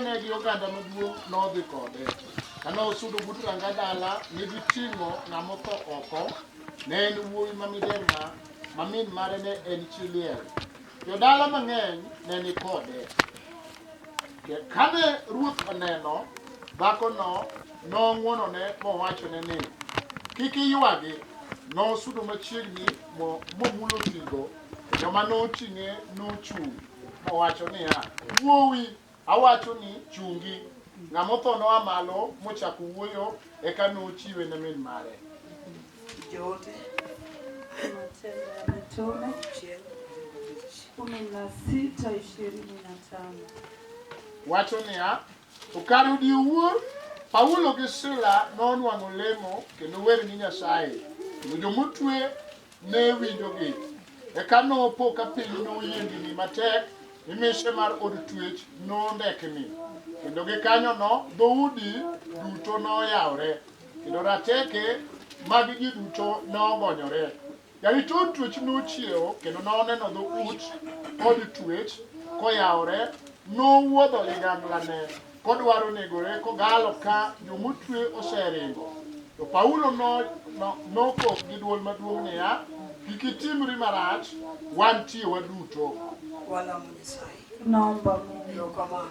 ne gi oganda maduong' nodhi kode. Kano osudo but rangadala nigi ting'o ng'ama otho oko. Ne en wuoyi mamidemba ma min mare ne en Chiliel. Jodala mang'eny ne ni kode. Kane ruoth oneno dhakono nong'wonone mowachone ni kik iywagi. Nosudo machiegni momulo tigo. Joma noting'e nochung' mowacho niya, wuowi awacho ni chungi. Ng'ama otho noa malo mochako wuoyo eka nochiwe ne min mare. Jote Matendo ya Mitume 16:25 wacho niya, to kar odiewuor Paulo gi Sila nonwang'o lemo kendo wer ni Nyasaye. Jomotwe ne winjogi. Eka nopo ka piny noyiengni matek, mise mar od twech nondekni. Kendo gikanyono dhoudi duto noyawre. Kendo rateke mag ji duto nogonyore. Jarit od twech nochiewo kendo noneno dhout od twech koyawre, nowuodho liganglane kodwaro negore kogalo ka jomotwe oseringo. To Paulo nokok gi duol maduong' niya, kik itimri marach, wantie waduto. wala Mwenyesai Naomba Mungu ndio kama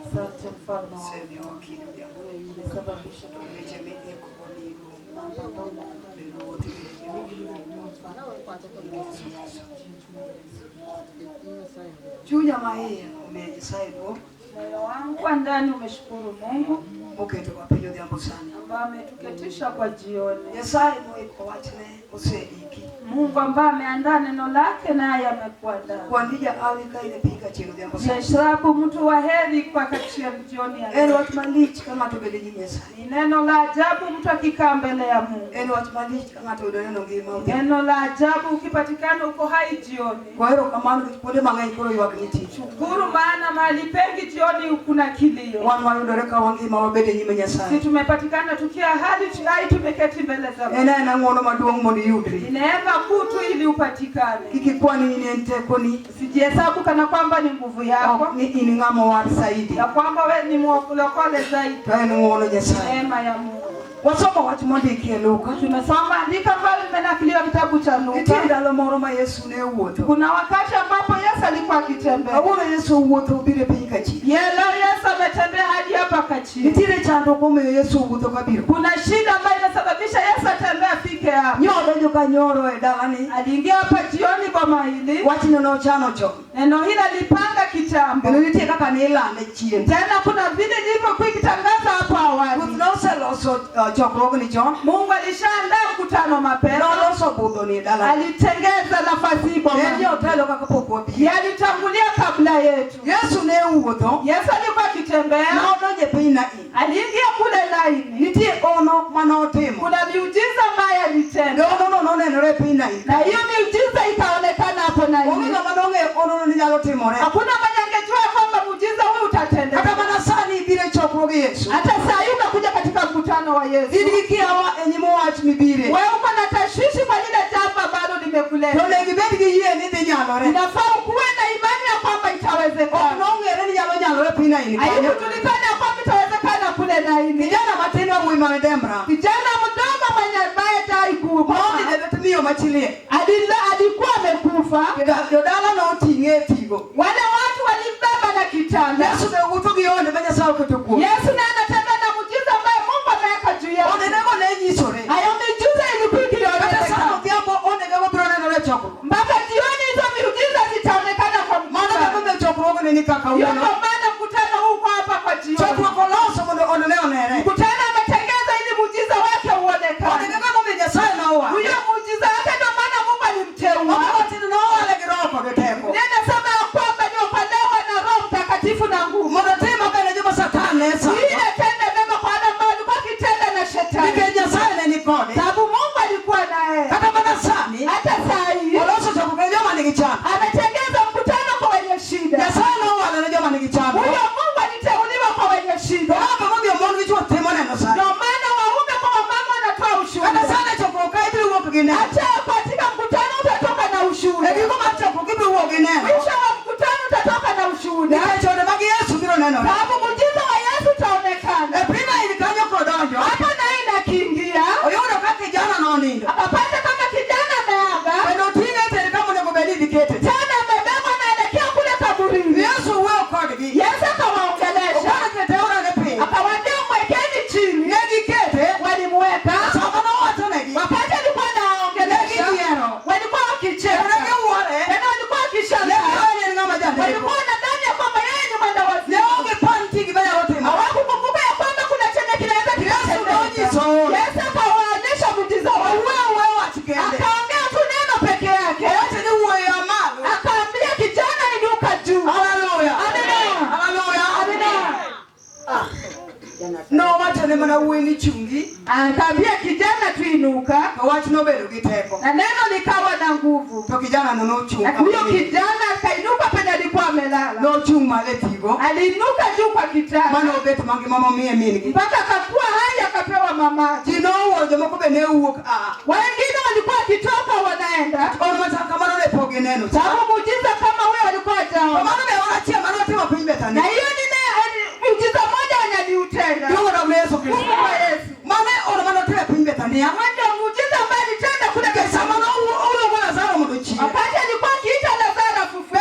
asante mfalme wa sema wakili ya kusababisha tumejemea kwa niru chunya maia Mwenyesai bo moyo wangu wa ndani umeshukuru Mungu moketo kwa penyo jambo sana ambaye ametuketisha kwa jioni. Nyasaye moyo kwa wachne usediki Mungu ambaye ameandaa neno lake naye amekuandaa. kwa nija awika ile pika chino jambo sana Yeshabu mtu wa heri kwa katia jioni ya eno watu malich kama tubeliji Nyasaye ni neno la ajabu mtu akikaa mbele ya Mungu. eno watu malich kama tudoneno ngima Neno la ajabu ukipatikana uko hai jioni. kwa hiyo kama kipode mang'eny koro ywak nitie Shukuru maana mahali pengi jioni kuna kilio. wan wayudore ka wangima wabede nyime Nyasaye Si tumepatikana tukia hali hai tumeketi mbele za Mungu. ena ng'wono maduong' mondo yudri Neema kutu ili upatikane. kikikwani ni entekoni Sijihesabu kana kwamba ni nguvu yako. ni ini ng'ama war saidi Ya kwamba wewe ni mwokozi zaidi. to en ng'wono Nyasaye Neema ya Mungu. wasomo wach mondiki e Luka Tumesoma andika ambalo limenakiliwa kitabu cha nitie Luka. ndalo moro ma Yesu ne wuotho Kuna wakati ambapo Yesu alikuwa akitembea. awuono Yesu wuotho obiro e piny kachi Leo Yesu ametembea hadi hapa kachini. nitiere chandruok momiyo Yesu wuotho kabiro Kuna shida ambayo inasababisha Yesu atembea afike hapa. nyodo joka nyoro e dalani Aliingia hapa jioni boma hili. wachno nochano chon Neno hili alipanga kitambo. kendo nitie kaka ne ilande chien Tena kuna vile ilivyokuwa ikitangaza hapo awali. ruoth noseloso chokruogni chon Mungu alishaandaa mkutano mapema. noloso budhoni e dalani Alitengeza nafasi boma. en jotelo kaka pok wabiro Yalitangulia kabla yetu. Yesu ne wuotho Yesu alikuwa akitembea. nodonjo e piny Nain Aliingia kule laini. nitie ono manotimo Kuna miujiza ambayo alitenda. ono nonenore e piny Nain Na hiyo miujiza ikaonekana hapo na onge hiyo. ng'ama dong'e ono ni nyalo timore Hakuna mwenye angejua kwamba muujiza huu utatendeka. kata mana sani ibiro e chokruog Yesu Hata saa hii unakuja katika mkutano wa Yesu. in gi kiawa e nyim wach mibire Wewe uko na tashwishi kwa lile jambo ambalo to limekuleta. ne gibed gi yie ni dhi nyalore Inafaa kuwe na imani ya kwamba ok itawezekana. nong'ere ni nyalo nyalore e piny Nain Haikujulikana ya kwamba itawezekana kule Naini. kijana matin wawuoyi ma Dembra Kijana mdogo mwenye ambaye dai kufa. mondi debet miyo machilie Alikuwa amekufa. jodala noting'e e tigo Wale watu walimbeba na kitanda. Yesu be wuotho gi onde ma Nyasaye oketo kuom Yesu naye anatembea na muujiza ambaye Mungu ameweka juu yake. ondenego ne nyisore Hayo miujiza ilikuwa kata ikionekana. sano odhiambo ondegego biro nenore e chokruok Mpaka jioni hizo miujiza zitaonekana kwa mano mkutano. kaka chokruogni ni kaka Hiyo wuono ndio maana mkutano huu uko hapa kwa jioni. chokruok oloso mondo onene onere Mkutano ametengeza ili muujiza wake uonekane. ondegego momiyo Nyasaye nowa Huyo muujiza wake ndio maana Mungu alimteua. omatin nowale gi roho kod teko Nenda sema ya kwamba niokolewa na Roho Mtakatifu na nguvu. mondo tim maber ne joma Satan ne sando Ile tende mema kwa wale ambao walikuwa wakitenda na shetani. nikech Nyasaye ne ni kode Sababu Mungu alikuwa naye. kata mana sani Hata saa hii oloso chokruok ne joma nigi chan ametengeza mkutano kwa wenye shida. Nyasaye nowale ne joma nigi chan Huyo Mungu aliteuliwa kwa wenye shida. ogo momiyo mon gi chwo timo neno sani Ndio maana waume kwa wamama wanatoa kata ushuhuda. sani e chokruok ka ibiro wuok gi neno Hata katika mkutano utatoka na ushuhuda. e giko mar chokruok ibiro wuok gi neno Mwisho wa mkutano utatoka na ushuhuda. nikech onde mag Yesu biro nenore Sababu Yesu utaonekana. Pina ilikanyo kodonjo. Hapa na inakiingia. Oyudo ka kijana nonindo. Akapata kama kijana ameaga. Eno tinga ite kama nego bedi dikete. Tena amebebwa naelekea kule kaburini. Yesu wewe kodgi. Yesu akawaongelesha. Akawaambia mwekeni chini. Negi kete. Walimweka. Sabana watu negi. Wakati alikuwa anaongelesha. Walikuwa wakicheka. Tena walikuwa wakishangaa. Walikuwa wanadhani ya kwamba yeye ni mwenda wazimu. Hawakukumbuka ya kwamba kuna chenye kinaweza kikatendeka. Yesu akawaonyesha muujiza wake. Akaongea tu neno peke yake. Akaambia kijana inuka juu. Haleluya. Haleluya. No wacha ne mana uweni chungi. Akaambia kijana tuinuka. Kawachi no bedo giteko. Na neno likawa na nguvu. To kijana no chunga. Huyo kijana akainuka penye alikuwa amelala. No chunga letigo. Aliinuka juu kwa kitanda. Mano beto mangi mama mie mingi. Mpaka akakuwa hai akapewa mama. Jino uo jomo kube ne uo. Wengine walikuwa wakitoka wanaenda. Ono kama no lepoge neno. Sababu muujiza kama wewe walikuwa hajao. Kama no meona chia mano tema pimbe tani. Na hiyo ni muujiza moja wanaliutenda. Mungu na Yesu Kristo. Mungu wa Yesu. Mama ono mano tema pimbe tani. Ndio muujiza ambao alitenda kule Kama no uo mwana Lazaro mdochi. wakati alikuwa akiita Lazaro afufuke.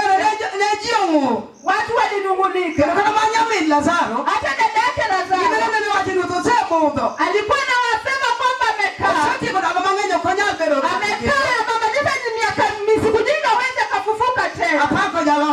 Lejio. Watu walinungunika. Kana manyame Lazaro. Hata dada yake Lazaro. Ni watu ndoto bodo. Alikuwa na wasema kwamba amekaa. Sasa kuna mama ngenya konya bero. Amekaa amemaliza miaka siku nyingi aweze kufufuka tena. Apako jalo.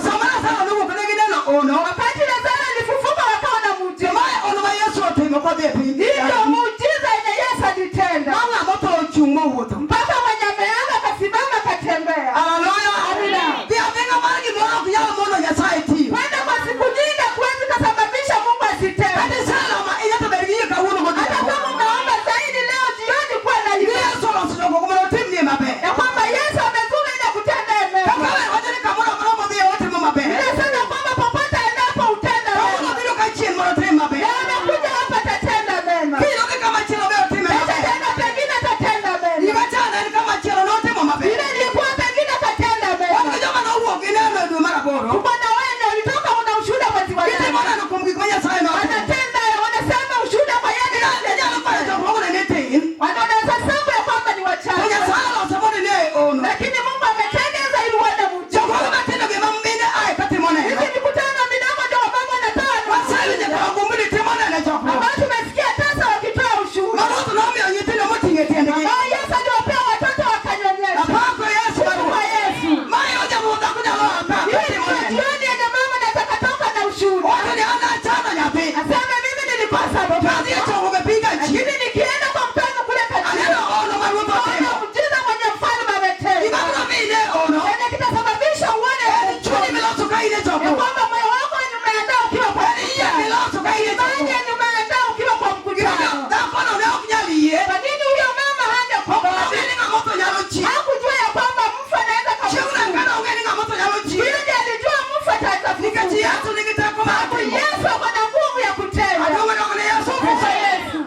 Samana sana ndugu kuna neno ono. Wakati Lazaro alifufuka wakawa na muujiza. Mai ono wa Yesu otimo kwa bepi. Ndio muujiza yenye Yesu alitenda. Mama moto uchungo wote. Mpaka mwenye ameaga akasimama akatembea. Haleluya. Amina. Pia venga margi mono kunyala mono ya saiti. Kwenda kwa siku nyingi kuwezi kusababisha Mungu asitende. Hadi salama inatabiriye kauno moja. Hata kama unaomba zaidi leo jioni kwa na Yesu anasema kwa mwana timu ni mabe. ya kwamba Yesu amezuru ili kutenda mema. Kama wewe wajeni kama mwana mmoja wote mabe. Nasema kwamba popote endapo utenda Kama mema. ndio kachie mwana timu mabe. Leo anakuja hapa atatenda mema. Kile kama chelo leo timu mabe. Tena pengine atatenda mema. Nimechana ni kama chelo leo timu mabe. Ile ilikuwa pengine atatenda mema. Wanajua maana huo kineno ndio mara bora. Uko na wewe ulitoka una ushuhuda mwezi wa Kile jana. mwana anakumbuka kwenye saa ina. Wanatenda wanasema ushuhuda kwa yeye. Ndio anafanya jambo moja nete. Wanaona sababu ya kwamba ni wachache. Kwenye saa la sabuni ni ono. Lakini Mungu ametengeza ili uone muujiza. Jambo matendo kama mbinde ai kati mwana. Hivi mikutano midogo ndio mama anatoa. Wasali ni kwa gumbili temana na chakula. Ambao tumesikia sasa wakitoa ushuhuda. Mara tunaomba onyetendo motinge tende. Ambao Yesu aliwapea watoto wakanyonyesha. Apako Yesu Kwa Yesu. Mayo jamuda kuja lo hapa. Hii ni jioni yenye mama nataka toka na ushuhuda. Watu ni ana chana nyapi. Asema mimi nilikuwa sababu. Kazi yetu umepiga chini. Lakini nikienda kwa mkutano kule katika. Aneno ono maruto tena. Muujiza mwenye mfalme ametenda. Ibakuna mine ono. Ndio kitasababisha uone Chuni miloso kaile ya choko. kwamba moyo wako umeandaa ukiwa kwa Iya miloso kaile choko. Imani umeandaa ukiwa kwa mkutano. Dakono leo kunyaliye. Kwa nini huyo mama hanja kwa Ugeni nga moto nyalo chi. hakujua ya kwamba mfu anaweza Chiuna ngana ugeni nga moto nyalo chi. Yule alijua mfu atafufuka. Nikati yatu nikitako Sababu mati. Yesu ako na nguvu ya kutenda. Adongo dongo ni Yesu. Kwa Yesu.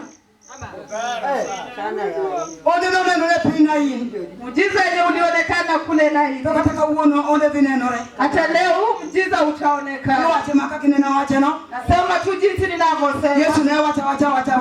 Ode no neno le pina hii. Muujiza yenye ulionekana kule na hivi. Kataka uono ode vineno re. Hata leo huu muujiza Yo utaonekana. wache makaki neno wache no. Nasema tu jinsi ninavyosema. Yesu naye wacha.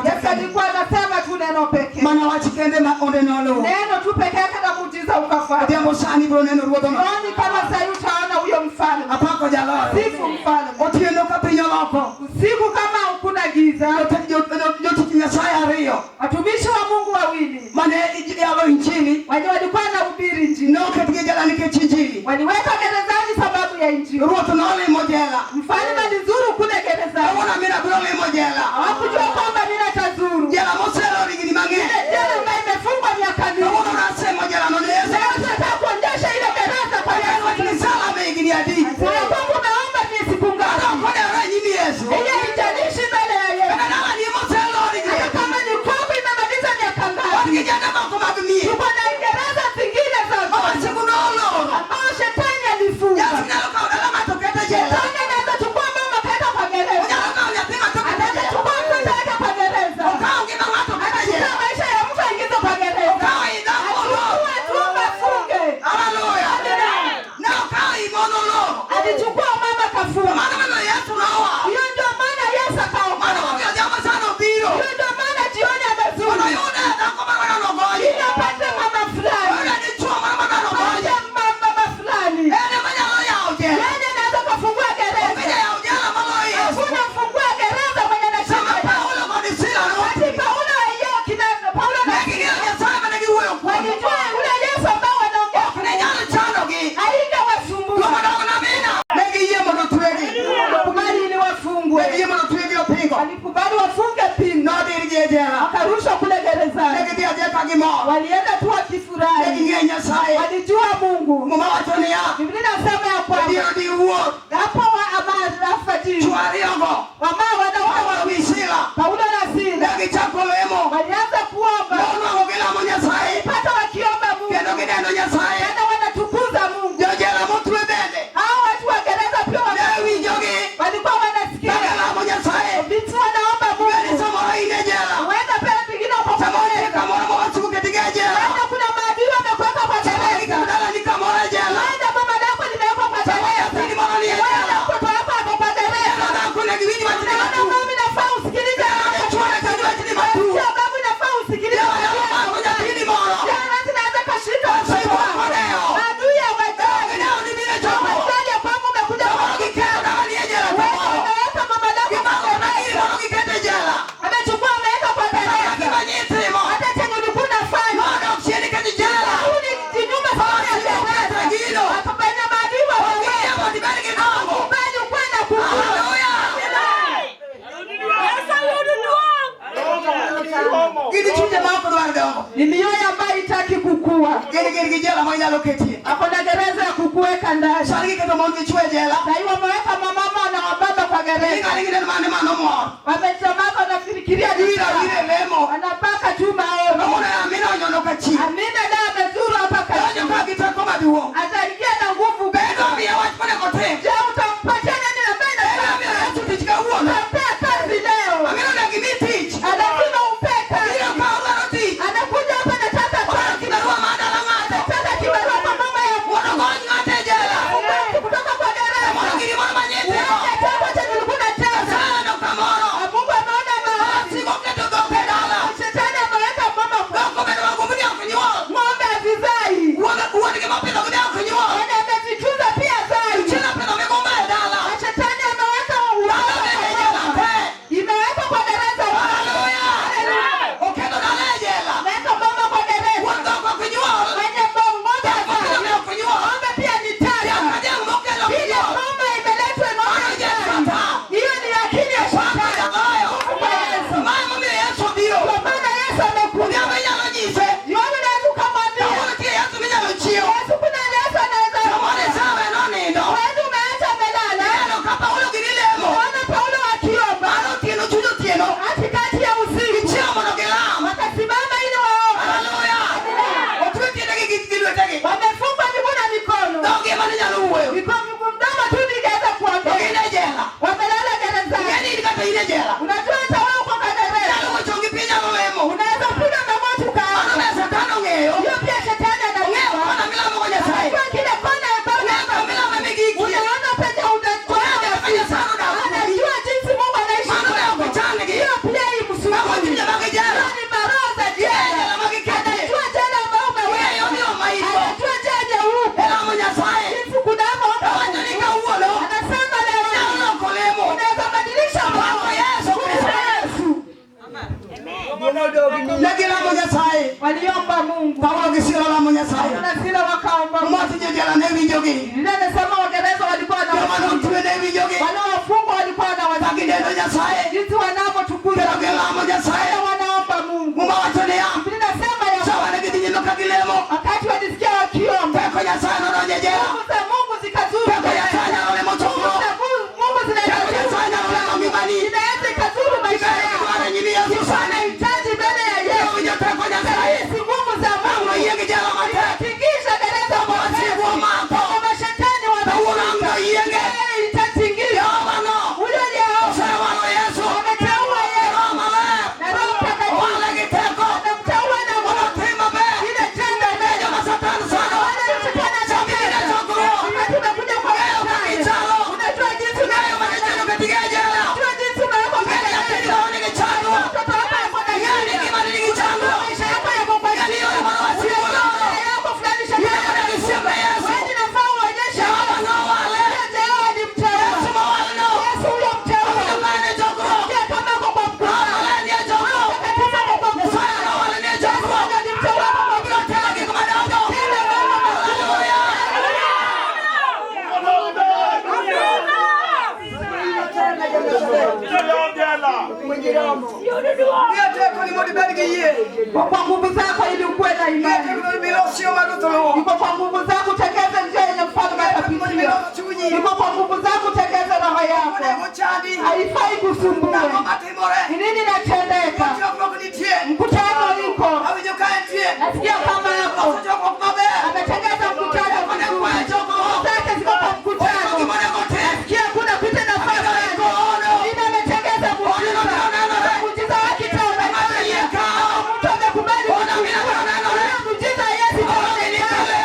Yesu alikuwa anasema tu neno pekee. Mana wachikende ma onde no lo. Neno tu pekee yake na muujiza ukafanya. Diambo sani bro neno ruodo no. Oni kama sasa utaona huyo mfalme. Apako jalo. Sifu mfalme. Otieno kapinyo loko. Usiku kama hakuna giza. Yote kinyasaya rio. Watumishi wa Mungu wawili Mane yalo injili. wenye walikuwa wanahubiri injili. No katika jala nikichinjili. Waliweka gerezani sababu ya injili. Ruodo no le mojela. Mfalme alizuru kule gerezani. Awana mina bro le mojela. Hawakujua kwamba mimi natazuru. Jela moselo ligini mange. Ile jela ambayo imefungwa miaka mingi. Awana nasema jela no Yesu. Leo tunataka kuondosha ile gereza kwa Yesu. Ni sala megini adi. Sio kwamba umeomba ni siku ngapi. Kone ranyi ni Yesu. Ile haijalishi mbele ya Yesu. Kana ni moselo ligini. Hata kama ni kwako imemaliza miaka ngapi. Wakijana mako mabimie. Tuko na gereza zingine za Mama siku no lo. ambao shetani alifunga. Yesu naloka udalama toketa jela. Shetani anaweza chukua mama kaenda kwa gereza. Unaloka unyapima toketa Anaweza jela. chukua mtoto wake pingo. Alikubali wafunge pingo. Nodiri jejela. Akarushwa kule gerezani. Negidia jeka gimo. Walienda tu wakifurahi. Negingenya sai. Walijua Mungu. Mama watoni ya. Biblia inasema ya kwamba Ndio di uo. hapo wa amafajiri. Chuariongo. Wama wanaume wa wisila. Paulo na Sila. Negichakolemo. Walianza kuomba. Naona wogela monya sai. Pata wakiomba Mungu. Kendo kidendo nya sai. Tena wanatukuza Mungu. Jojela mtu ebende. Hao watu wa gereza pia winjogi. walikuwa wanasikia. Kagala monya sai. Vitu wanaomba Mungu. Gani somo ine jela. Wenda pale pengine kwa Samoni kamora mwa siku katika jela. Wenda kuna maadui wamekuweka kwa gereza. Kudala ni kamora jela. Wenda mama lako limewekwa kwa gereza. Pili mara ni jela. Wenda mtoto wako ako kwa gereza. Na kuna kiwini wa chini Naona mama inafaa usikilize. Chua kiwini wa chini matu. Sio babu inafaa usikilize. Ngoja pili mara. Jana tunaweza kashika. Maadui ya wajani. Ndio ni mimi chombo. Wajani ya kwangu umekuja kwa Kikao na ni jela. Weka mama lako kwa gereza. Kikete jela. Amechukua ameweka kwa gereza. Kibanyitimo. Hata chenye ulikuwa unafanya. Ndio msheni kati jela. Uli kinyume sana ya gereza. Akapenya maadui wa Ongea bodi bali kidogo. Bali kwenda kukua. Haleluya. Kidi chuje mako ndo ndo. Ni mioyo ambayo haitaki kukua. Gere kijela moja loketi. Hapo na gereza ya kukuweka ndani. Shariki kama mwangi chue jela. Na hiyo wameweka mama na wababa kwa gereza. Ninga ninga mane mano mo. Wametamaka na fikiria Dira ile lemo. anapaka tu maono. Naona amina onyonoka chini. Amina na amezuru hapa kati. Ndio kakita kama duo. Ataingia na nguvu. Bado mia watu pale kote. Je, utampatia nani na benda? Ndio mia watu tichika uona. Utampea kazi leo. Amina na kimiti. Anasema upeka. Ndio kaula roti. Anakuja hapa nataka kazi. Kibarua madala ngata. Nataka kibarua kwa mama ya Mwana gani ngata jela. kutoka kwa gereza. Mwana kili mwana manyete. Wewe chama cha nilikuwa nacheza. Sana kamoro. Mungu ameona maombi. Siko keto go pedala. Shetani ameweka mama kwa Kwa bado wangu mdia kunywa. ng'ombe avizai. Uwa ni kama pesa kudia kunywa. Ana amevichuza pia zai. Chela pesa megomba dala. Shetani ameweka imeweka kwa gereza. Haleluya. Okedo dala jela. Ameweka mama kwa gereza. Wanda kwa kunywa. Mwenye ng'ombe Ng'ombe kunywa. ng'ombe pia ni taya. Kaja ngokelo Ile kunywa. ng'ombe imeletwa ng'ombe. Hiyo ni akili ya shetani. Kwa Yesu. Mama mimi Yesu ndio. Kwa maana Yesu amekuja. Ndio mwenye anajise. Yoni naweza kumwambia. Kama kia Yesu mwenye anachio. Yesu kuna Yesu anaweza. Kama ni sawa nani ndo. Wewe umeacha amelala. Ndio kapa ulo kililemo. Ona Paulo akiomba. Bado tieno chulo tieno. Katikati ya usiku. Chama ndo kelama. Wakasimama ili waombe. Haleluya. Otuti ndege kitilwe tege. Wamefunga miguu na mikono. Ndoge mani jaluwe. Mikono mdomo tu ningeweza kuongea. Ndoge ile jela. Wamelala gerezani. Yaani nikata ile jela. Unajua hata wewe uko kwa gereza. Jaluwe chongi pinya memo. Unaweza piga magoti ukaomba. Ana mesa tano ngeo. Hiyo pia shetani anajua. Ana milango kwenye sai. Kwa kile kona ya baba. Ana milango migiki. Unaona penye unatoa. Anafanya sana na. Anajua jinsi Mungu anaishi. Maana ya kuchana ki. Hiyo pia hii msuri. Kama kinja baki jela. Ni maroho za jela. Anajua jela ambao umeweka. Wewe ndio maisha. Anajua jela huko. Ela mwenye sai. Jinsi kunamo. Wanyanika uolo. Anasema leo. Jaluwe kolemo. Unaweza badilisha Mambo Yesu Kristo. Yesu. Nagila mwenye sai. Waliomba Mungu. Paulo kisira la mwenye sai. Kuna sila wakaomba Mungu. Mwati jela nevi jogi. Biblia inasema Wagereza walikuwa na Kama ndo mtuwe nevi jogi. wale wafungwa walikuwa na Taki neno ya sai. jinsi wanavyotukuza Nagila mwenye sai. wale wanaomba Mungu. Mungu watone ya. Biblia inasema ya Sawa na kiti jino kakilemo. wakati walisikia wakiomba Peko ya sana ndo jejela. nguvu za Mungu zikazuru. Peko ya sana ndo mochoko. Nguvu za Mungu Peko ya sana ndo mimani. zinaweza ikazuru maisha yao. Kwa nyini Yesu sana. Wanahitaji mbele ya Yesu. Kuja peko ya sai. Si nguvu za Mungu. Yenge jela mate. Tingisha gereza Mwasi kwa mako. kama shetani Tawula ndo yenge. itatingisha. Yawano. Ule leo Sawa na Yesu. ameteua Yesu Roma le. na Roho Mtakatifu Wala kiteko. anamteua na Mungu. Wanatima be. Ile tendo Mejo masatani sana. wale shetani Sabini na chokoro. wakati unakuja kwa Leo shetani. kakichalo. Unajua jinsi Leo manejano katika jela. unajua jinsi unawekwa kwa Mbele ya gereza. tendo ni kichano. Mtoto wako yuko na Yani shida. kima ni kichano. Maisha yako yako kwa Yani shida. yule mwana wa siku Unajua lolo. mbele yako fulani shetani Yule mwana kisema Yesu. wewe unafaa uonyeshe Yehova no wale. Yehova ni mteule. Yesu mawale no. Yesu huyo mteule. Yehova ni chokoro. Pia kama uko kwa mkutano. Roma le ni chokoro. Mtakatifu uko kwa mkutano. Mfano no wale ni chokoro. Yesu ni mteule wako kwa Bila tena kiko madogo. Kila mama Haleluya. Hallelujah. Kwa nguvu zako ili ukuwe na imani. Iko kwa nguvu zako utekeze njia yenye mfalme atapitia. Iko kwa nguvu zako utekeze roho yako. Haifai kusumbua. Ni nini inatendeka? Mkutano iko. Nasikia kama yako. Ametengeza mkutano mzuri. Zake ziko kwa mkutano. Nasikia kuna pita nafasi yako. Nini ametengeza muujiza? Muujiza wa kitao. Mtu amekubali muujiza Yesu itaonekana.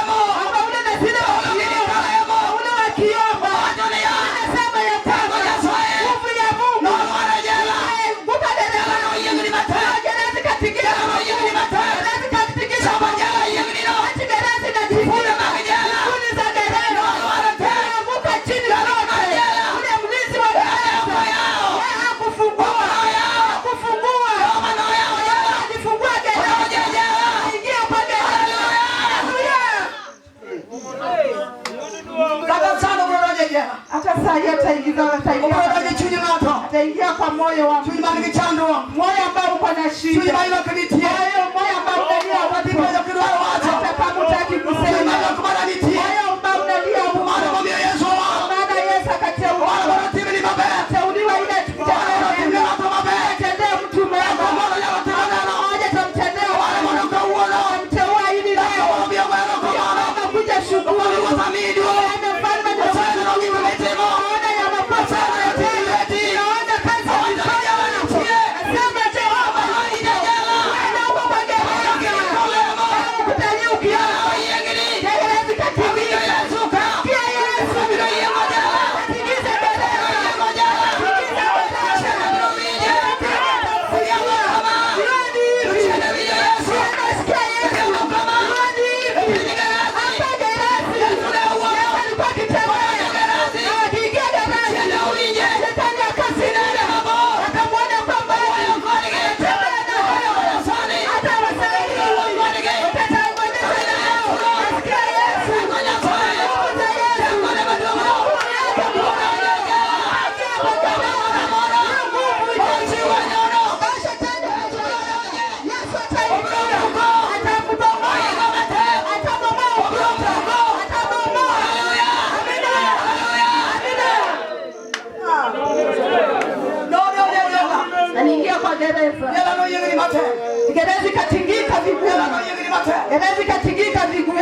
Amba ule na zile ule wakiomba. Anasema ya kwamba nguvu ya Mungu. Nguvu ya dereva. Gerezi katikisa. Gerezi katikisa. Ati gerezi na jifuna. Jifuni za dereva. Muka chini zote. Ule mlizi wa gereza. Hakufungua. Hakufungua. Alifungua gereza. Ingia kwa gereza. Hata saa hii ataingia kwa moyo wako. Moyo ambao uko na shida. Moyo ambao unalia watu. Hata kama hutaki kusema. Moyo ambao unalia watu. Maana Yesu akateuliwa. Akateuliwa ile tutemee. Atendee mtu mema. Mmoja atamtendea wema. Amteua ili leo. Anakuja shughuli. Amefanya naona ya mapato yanatenda. Naona kazi yanafanya. Asema Jehova. Naomba kwa gereza. Ukutani ukiona. Gereza katimika. Pia Yesu. Katingiza gereza. Aliingia kwa gereza. Gereza ikatingika vigumu. Gereza ikatingika vigumu.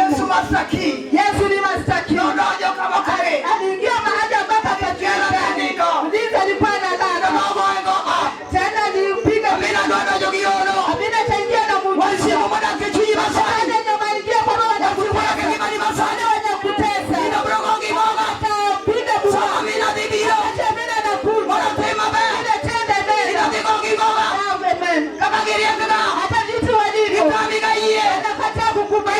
Yesu ni mastaki. Aliingia mahali ambapo akajienda. Mlinzi alikuwa analala. Tena alimpiga. Amina ataingia na muujiza. Baada ya kuingia kwa roho na kutesa. Baada ya kutesa. Atapiga buwa. Amina anakuja. Hata vitu walivyo. Anakataa kukubali.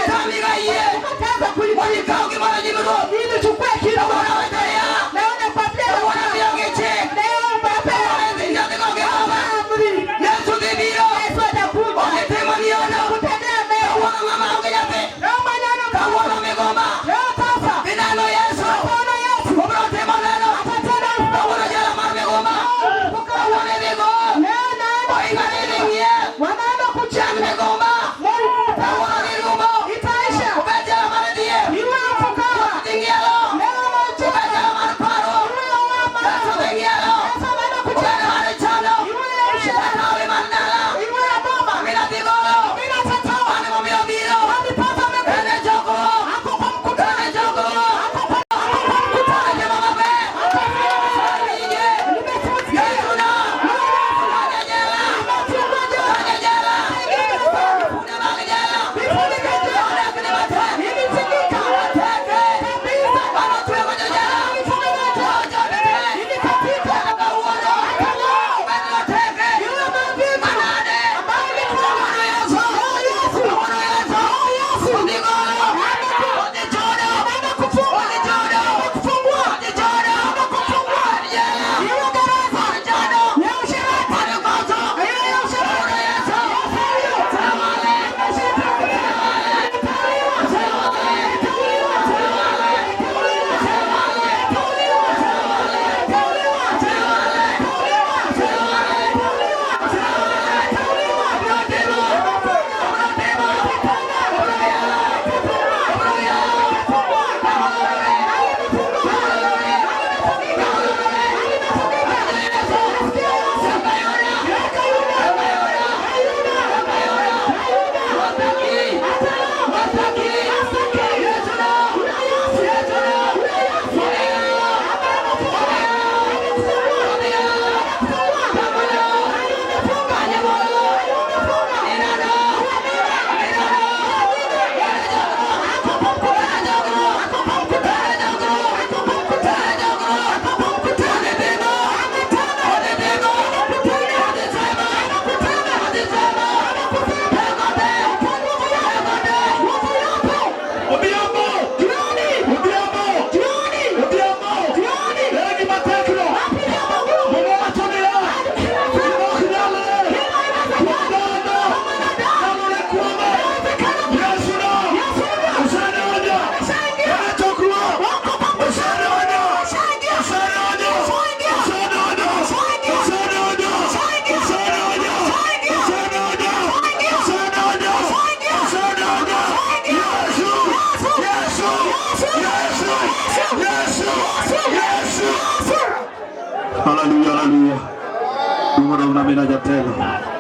mondo una mina jatelo.